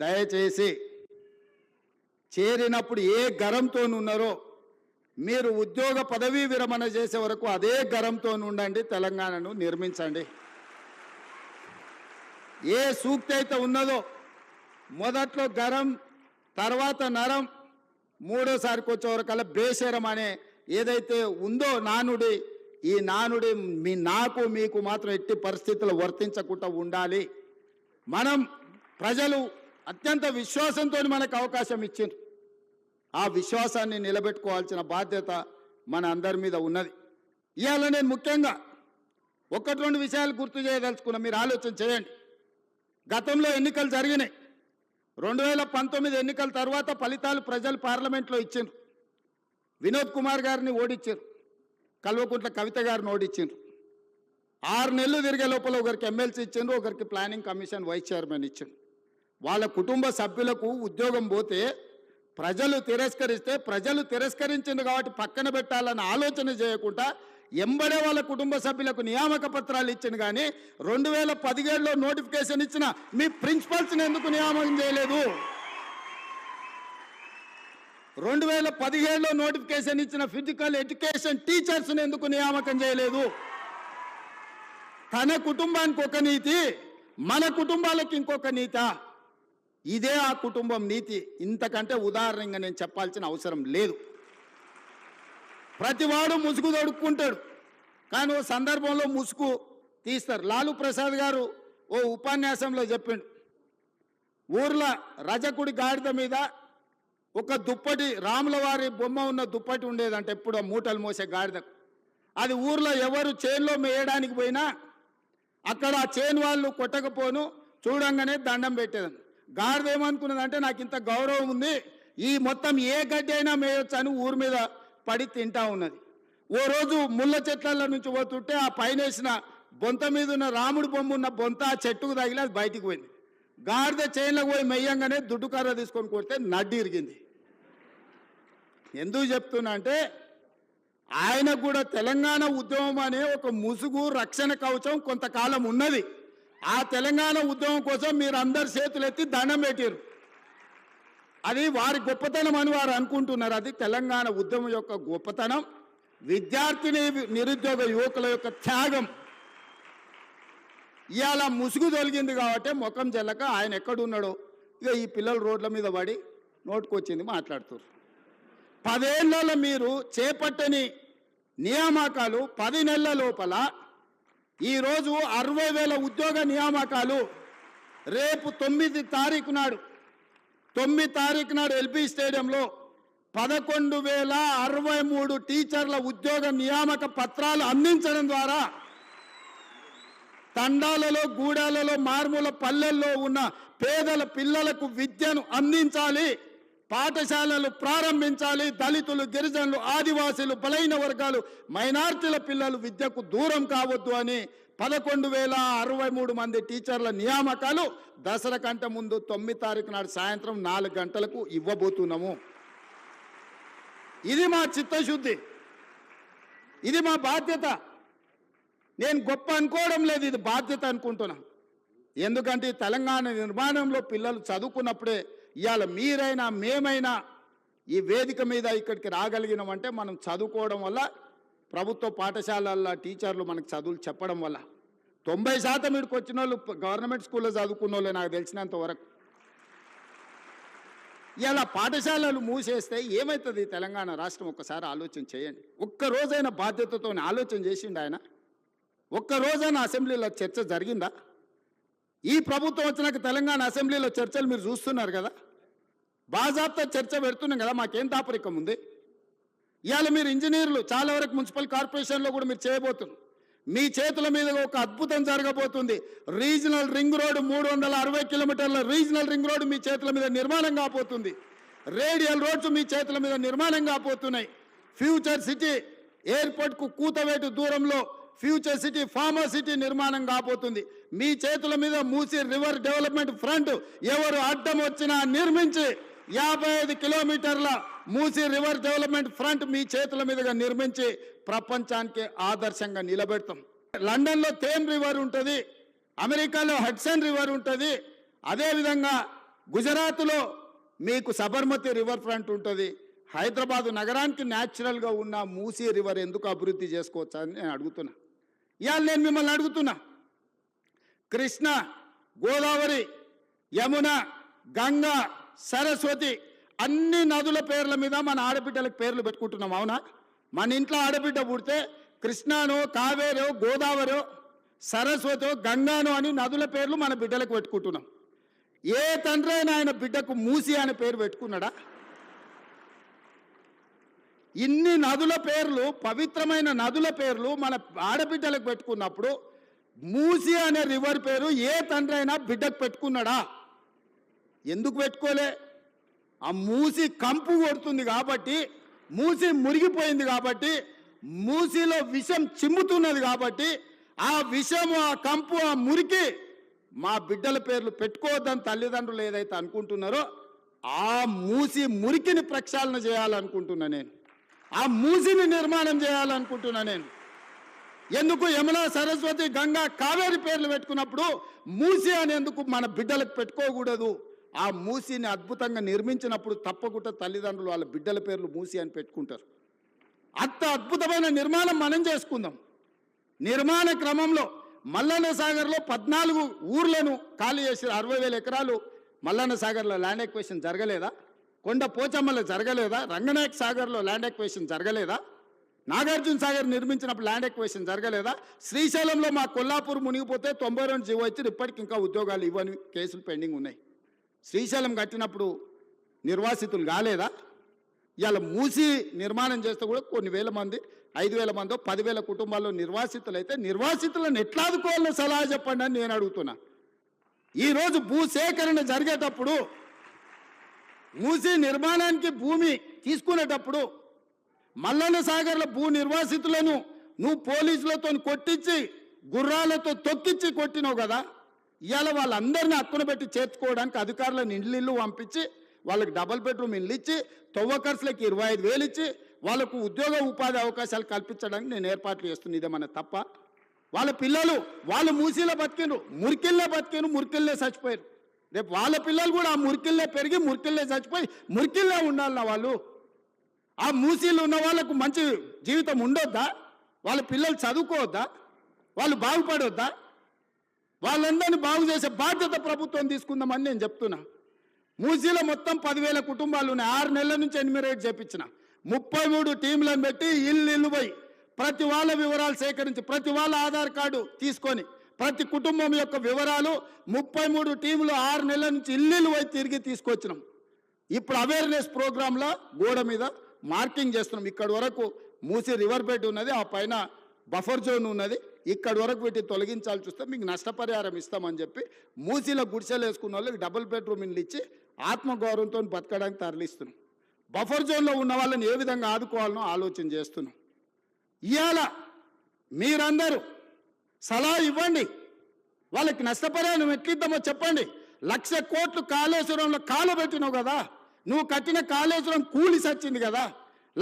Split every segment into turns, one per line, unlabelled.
దయచేసి చేరినప్పుడు ఏ గరంతో ఉన్నారో మీరు ఉద్యోగ పదవీ విరమణ చేసే వరకు అదే గరంతో ఉండండి. తెలంగాణను నిర్మించండి. ఏ సూక్తి అయితే ఉన్నదో మొదట్లో గరం, తర్వాత నరం, మూడోసారికి వచ్చేవరకల్లా బేషరం అనే ఏదైతే ఉందో నానుడి, ఈ నానుడి నాకు మీకు మాత్రం ఎట్టి పరిస్థితుల్లో వర్తించకుండా ఉండాలి. మనం ప్రజలు అత్యంత విశ్వాసంతో మనకు అవకాశం ఇచ్చారు. ఆ విశ్వాసాన్ని నిలబెట్టుకోవాల్సిన బాధ్యత మన అందరి మీద ఉన్నది. ఇవాళ నేను ముఖ్యంగా ఒకటి రెండు విషయాలు గుర్తు చేయదలుచుకున్నా. మీరు ఆలోచన చేయండి. గతంలో ఎన్నికలు జరిగినాయి. 2019 ఎన్నికల తర్వాత ఫలితాలు ప్రజలు పార్లమెంట్లో ఇచ్చారు. వినోద్ కుమార్ గారిని ఓడించారు, కల్వకుంట్ల కవిత గారిని ఓడించారు. 6 నెలలు తిరిగే లోపల ఒకరికి ఎమ్మెల్సీ ఇచ్చారు, ఒకరికి ప్లానింగ్ కమిషన్ వైస్ చైర్మన్ ఇచ్చారు. వాళ్ళ కుటుంబ సభ్యులకు ఉద్యోగం పోతే ప్రజలు తిరస్కరిస్తే, ప్రజలు తిరస్కరించింది కాబట్టి పక్కన పెట్టాలన్న ఆలోచన చేయకుండా ఎంబడే వాళ్ళ కుటుంబ సభ్యులకు నియామక పత్రాలు ఇచ్చింది. కానీ 2017లో నోటిఫికేషన్ ఇచ్చిన మీ ప్రిన్సిపల్స్ని ఎందుకు నియామకం చేయలేదు? 2017లో నోటిఫికేషన్ ఇచ్చిన ఫిజికల్ ఎడ్యుకేషన్ టీచర్స్ని ఎందుకు నియామకం చేయలేదు? తన కుటుంబానికి ఒక నీతి, మన కుటుంబాలకు ఇంకొక నీత. ఇదే ఆ కుటుంబం నీతి. ఇంతకంటే ఉదాహరణగా నేను చెప్పాల్సిన అవసరం లేదు. ప్రతివాడు ముసుగు తొడుక్కుంటాడు, కానీ ఓ సందర్భంలో ముసుగు తీస్తారు. లాలూ ప్రసాద్ గారు ఓ ఉపన్యాసంలో చెప్పిండు, ఊర్లో రజకుడి గాడిద మీద ఒక దుప్పటి, రాముల వారి బొమ్మ ఉన్న దుప్పటి ఉండేదంట, ఎప్పుడో మూటలు మోసే గాడిదకు. అది ఊర్లో ఎవరు చేనులో మేయడానికి పోయినా అక్కడ ఆ చేను వాళ్ళు కొట్టకపోను చూడంగానే దండం పెట్టేదని. గాడిద ఏమనుకున్నదంటే నాకు ఇంత గౌరవం ఉంది, ఈ మొత్తం ఏ గడ్డి అయినా మేయొచ్చు అని ఊరి మీద పడి తింటా ఉన్నది. ఓ రోజు ముళ్ళ చెట్ల నుంచి పోతుంటే ఆ పైన వేసిన బొంత మీద ఉన్న రాముడి బొమ్మ ఉన్న బొంత ఆ చెట్టుకు తగిలి అది బయటికి పోయింది. గాడిద చేనులకు పోయి మెయ్యంగానే దుడ్డు కర్ర తీసుకొని కొడితే నడ్డి ఇరిగింది. ఎందుకు చెప్తున్నా అంటే ఆయనకు కూడా తెలంగాణ ఉద్యమం అనే ఒక ముసుగు, రక్షణ కవచం కొంతకాలం ఉన్నది. ఆ తెలంగాణ ఉద్యమం కోసం మీరు అందరు చేతులు ఎత్తి దండం పెట్టారు. అది వారి గొప్పతనం అని వారు అనుకుంటున్నారు. అది తెలంగాణ ఉద్యమం యొక్క గొప్పతనం, విద్యార్థిని నిరుద్యోగ యువకుల యొక్క త్యాగం. ఇవాళ ముసుగు తొలగింది కాబట్టి ముఖం జల్లక ఆయన ఎక్కడున్నాడో ఇక ఈ పిల్లలు రోడ్ల మీద పడి నోటుకొచ్చింది మాట్లాడుతారు. 10 ఏళ్లలో మీరు చేపట్టని నియామకాలు 10 నెలల లోపల ఈరోజు 60,000 ఉద్యోగ నియామకాలు. రేపు 9 తారీఖు నాడు ఎల్బీ స్టేడియంలో 11,063 టీచర్ల ఉద్యోగ నియామక పత్రాలు అందించడం ద్వారా తండాలలో, గూడాలలో, మారుమూల పల్లెల్లో ఉన్న పేదల పిల్లలకు విద్యను అందించాలి, పాఠశాలలు ప్రారంభించాలి. దళితులు, గిరిజనులు, ఆదివాసీలు, బలైన వర్గాలు, మైనార్టీల పిల్లలు విద్యకు దూరం కావద్దు అని 11,063 మంది టీచర్ల నియామకాలు దసరా కంటే ముందు 9 తారీఖు నాడు సాయంత్రం 4 గంటలకు ఇవ్వబోతున్నాము. ఇది మా చిత్తశుద్ధి, ఇది మా బాధ్యత. నేను గొప్ప అనుకోవడం లేదు, ఇది బాధ్యత అనుకుంటున్నా. ఎందుకంటే తెలంగాణ నిర్మాణంలో పిల్లలు చదువుకున్నప్పుడే ఇవాళ మీరైనా మేమైనా ఈ వేదిక మీద ఇక్కడికి రాగలిగినామంటే మనం చదువుకోవడం వల్ల, ప్రభుత్వ పాఠశాలల్లో టీచర్లు మనకు చదువులు చెప్పడం వల్ల. 90% ఇక్కడికి వచ్చిన వాళ్ళు గవర్నమెంట్ స్కూల్లో చదువుకున్న వాళ్ళే నాకు తెలిసినంత వరకు. ఇలా పాఠశాలలు మూసేస్తే ఏమవుతుంది తెలంగాణ రాష్ట్రం? ఒక్కసారి ఆలోచన చేయండి. ఒక్కరోజైనా బాధ్యతతో ఆలోచన చేసిండు ఆయన? ఒక్కరోజైనా అసెంబ్లీలో చర్చ జరిగిందా? ఈ ప్రభుత్వం వచ్చినాక తెలంగాణ అసెంబ్లీలో చర్చలు మీరు చూస్తున్నారు కదా, బాజాబ్తా చర్చ పెడుతున్నాం కదా, మాకేం దాపరికం ఉంది? ఇవాళ మీరు ఇంజనీర్లు చాలా వరకు మున్సిపల్ కార్పొరేషన్లో కూడా మీరు చేయబోతున్నారు. మీ చేతుల మీద ఒక అద్భుతం జరగబోతుంది. రీజనల్ రింగ్ రోడ్, 360 కిలోమీటర్ల రీజనల్ రింగ్ రోడ్ మీ చేతుల మీద నిర్మాణం కాబోతుంది. రేడియల్ రోడ్స్ మీ చేతుల మీద నిర్మాణం కాబోతున్నాయి. ఫ్యూచర్ సిటీ ఎయిర్పోర్ట్కు కూతవేటు దూరంలో ఫ్యూచర్ సిటీ, ఫార్మర్ సిటీ నిర్మాణం కాబోతుంది. మీ చేతుల మీద మూసీ రివర్ డెవలప్మెంట్ ఫ్రంట్ ఎవరు అడ్డం వచ్చినా నిర్మించి 55 కిలోమీటర్ల మూసీ రివర్ డెవలప్మెంట్ ఫ్రంట్ మీ చేతుల మీదుగా నిర్మించి ప్రపంచానికి ఆదర్శంగా నిలబెడతాం. లండన్లో థేమ్ రివర్ ఉంటుంది, అమెరికాలో హడ్సన్ రివర్ ఉంటుంది, అదేవిధంగా గుజరాత్లో మీకు సబర్మతి రివర్ ఫ్రంట్ ఉంటుంది. హైదరాబాదు నగరానికి న్యాచురల్గా ఉన్న మూసీ రివర్ ఎందుకు అభివృద్ధి చేసుకోవచ్చా అని నేను అడుగుతున్నా. ఇవాళ నేను మిమ్మల్ని అడుగుతున్నా, కృష్ణ, గోదావరి, యమున, గంగా, సరస్వతి అన్ని నదుల పేర్ల మీద మన ఆడబిడ్డలకు పేర్లు పెట్టుకుంటున్నాం. అవునా? మన ఇంట్లో ఆడబిడ్డ పుడితే కృష్ణానో, కావేరో, గోదావరో, సరస్వతో, గంగానో అని నదుల పేర్లు మన బిడ్డలకు పెట్టుకుంటున్నాం. ఏ తండ్రి అయినా ఆయన బిడ్డకు మూసి అనే పేరు పెట్టుకున్నాడా? ఇన్ని నదుల పేర్లు, పవిత్రమైన నదుల పేర్లు మన ఆడబిడ్డలకు పెట్టుకున్నప్పుడు మూసి అనే రివర్ పేరు ఏ తండ్రి అయినా బిడ్డకు పెట్టుకున్నాడా? ఎందుకు పెట్టుకోలే? ఆ మూసి కంపు కొడుతుంది కాబట్టి, మూసి మురిగిపోయింది కాబట్టి, మూసిలో విషం చిమ్ముతున్నది కాబట్టి, ఆ విషము, ఆ కంపు, ఆ మురికి మా బిడ్డల పేర్లు పెట్టుకోవద్దని తల్లిదండ్రులు ఏదైతే అనుకుంటున్నారో ఆ మూసి మురికిని ప్రక్షాళన చేయాలనుకుంటున్నా నేను. ఆ మూసిని నిర్మాణం చేయాలనుకుంటున్నా నేను. ఎందుకు యమున, సరస్వతి, గంగా, కావేరి పేర్లు పెట్టుకున్నప్పుడు మూసి అనేందుకు మన బిడ్డలకు పెట్టుకోకూడదు? ఆ మూసిని అద్భుతంగా నిర్మించినప్పుడు తప్పకుండా తల్లిదండ్రులు వాళ్ళ బిడ్డల పేర్లు మూసి అని పెట్టుకుంటారు. అంత అద్భుతమైన నిర్మాణం మనం చేసుకుందాం. నిర్మాణ క్రమంలో మల్లన్న సాగర్లో 14 ఊర్లను ఖాళీ చేసి 60,000 ఎకరాలు మల్లన్న సాగర్లో ల్యాండ్ ఎక్వేషన్ జరగలేదా? కొండ పోచమ్మలో జరగలేదా? రంగనాయక సాగర్లో ల్యాండ్ ఎక్వేషన్ జరగలేదా? నాగార్జున సాగర్ నిర్మించినప్పుడు ల్యాండ్ ఎక్వేషన్ జరగలేదా? శ్రీశైలంలో మా కొల్లాపూర్ మునిగిపోతే 92 జీవో ఇచ్చి ఇప్పటికి ఇంకా ఉద్యోగాలు ఇవ్వని కేసులు పెండింగ్ ఉన్నాయి. శ్రీశైలం కట్టినప్పుడు నిర్వాసితులు కాలేదా? ఇవాళ మూసి నిర్మాణం చేస్తే కూడా కొన్ని వేల మంది, 5,000 మందో 10,000 కుటుంబాల్లో నిర్వాసితులు అయితే నిర్వాసితులను ఎట్లా ఆదుకోవాలో సలహా చెప్పండి అని నేను అడుగుతున్నా. ఈరోజు భూసేకరణ జరిగేటప్పుడు, మూసి నిర్మాణానికి భూమి తీసుకునేటప్పుడు మల్లన్న సాగర్ల భూ నిర్వాసితులను నువ్వు పోలీసులతో కొట్టించి, గుర్రాలతో తొక్కించి కొట్టినావు కదా. ఇవాళ వాళ్ళందరినీ హక్కున పెట్టి చేర్చుకోవడానికి అధికారులను ఇళ్ళు పంపించి వాళ్ళకి డబుల్ బెడ్రూమ్ ఇల్లు ఇచ్చి, తవ్వకర్సులకి 25,000 ఇచ్చి వాళ్ళకు ఉద్యోగ ఉపాధి అవకాశాలు కల్పించడానికి నేను ఏర్పాట్లు చేస్తున్నాను. ఇదేమన్నా తప్ప? వాళ్ళ పిల్లలు వాళ్ళు మూసీలో బతికిండ్రు, మురికిల్లే బతికిండ్రు, మురికిల్లే చచ్చిపోయారు. రేపు వాళ్ళ పిల్లలు కూడా ఆ మురికిల్లే పెరిగి మురికిల్లే చచ్చిపోయి మురికిల్లే ఉండాలన్న వాళ్ళు. ఆ మూసీలు ఉన్న వాళ్ళకు మంచి జీవితం ఉండొద్దా? వాళ్ళ పిల్లలు చదువుకోవద్దా? వాళ్ళు బాగుపడొద్దా? వాళ్ళందరినీ బాగు చేసే బాధ్యత ప్రభుత్వం తీసుకుందామని నేను చెప్తున్నా. మూసీలో మొత్తం 10,000 కుటుంబాలు ఉన్నాయి. 6 నెలల నుంచి ఎన్యూమరేట్ చేయించిన 33 టీంలను పెట్టి ఇల్లు పోయి ప్రతి వాళ్ళ వివరాలు సేకరించి, ప్రతి వాళ్ళ ఆధార్ కార్డు తీసుకొని, ప్రతి కుటుంబం యొక్క వివరాలు 33 టీంలు 6 నెలల నుంచి ఇల్లు పోయి తిరిగి తీసుకొచ్చినాం. ఇప్పుడు అవేర్నెస్ ప్రోగ్రాంలో గోడ మీద మార్కింగ్ చేస్తున్నాం. ఇక్కడి వరకు మూసీ రివర్ బెడ్ ఉన్నది, ఆ పైన బఫర్ జోన్ ఉన్నది. ఇక్కడి వరకు వీటిని తొలగించాల్సి వస్తే మీకు నష్టపరిహారం ఇస్తామని చెప్పి మూసీలో గుడిసెలు వేసుకున్న వాళ్ళకి డబుల్ బెడ్రూమ్ ఇల్లు ఇచ్చి ఆత్మగౌరవంతో బతకడానికి తరలిస్తున్నాం. బఫర్ జోన్లో ఉన్న వాళ్ళని ఏ విధంగా ఆదుకోవాలనో ఆలోచన చేస్తున్నాం. ఇవాళ మీరందరూ సలహా ఇవ్వండి, వాళ్ళకి నష్టపరిహారం ఎట్లిద్దామో చెప్పండి. 1,00,000 కోట్లు కాళేశ్వరంలో కాలబెట్టినావు కదా, నువ్వు కట్టిన కాళేశ్వరం కూలి సచ్చింది కదా,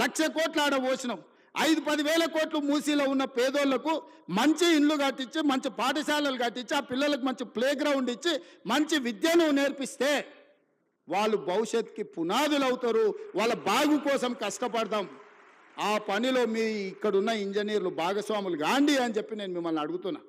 1,00,000 కోట్లు ఆడ పోసినావు. 5-10 వేల కోట్లు మూసీలో ఉన్న పేదోళ్లకు మంచి ఇండ్లు కట్టించి, మంచి పాఠశాలలు కట్టించి, ఆ పిల్లలకు మంచి ప్లే గ్రౌండ్ ఇచ్చి, మంచి విద్యను నేర్పిస్తే వాళ్ళు భవిష్యత్తుకి పునాదులు అవుతారు. వాళ్ళ బాగు కోసం కష్టపడదాం. ఆ పనిలో మీ ఇక్కడున్న ఇంజనీర్లు భాగస్వాములు కాండి అని చెప్పి నేను మిమ్మల్ని అడుగుతున్నా.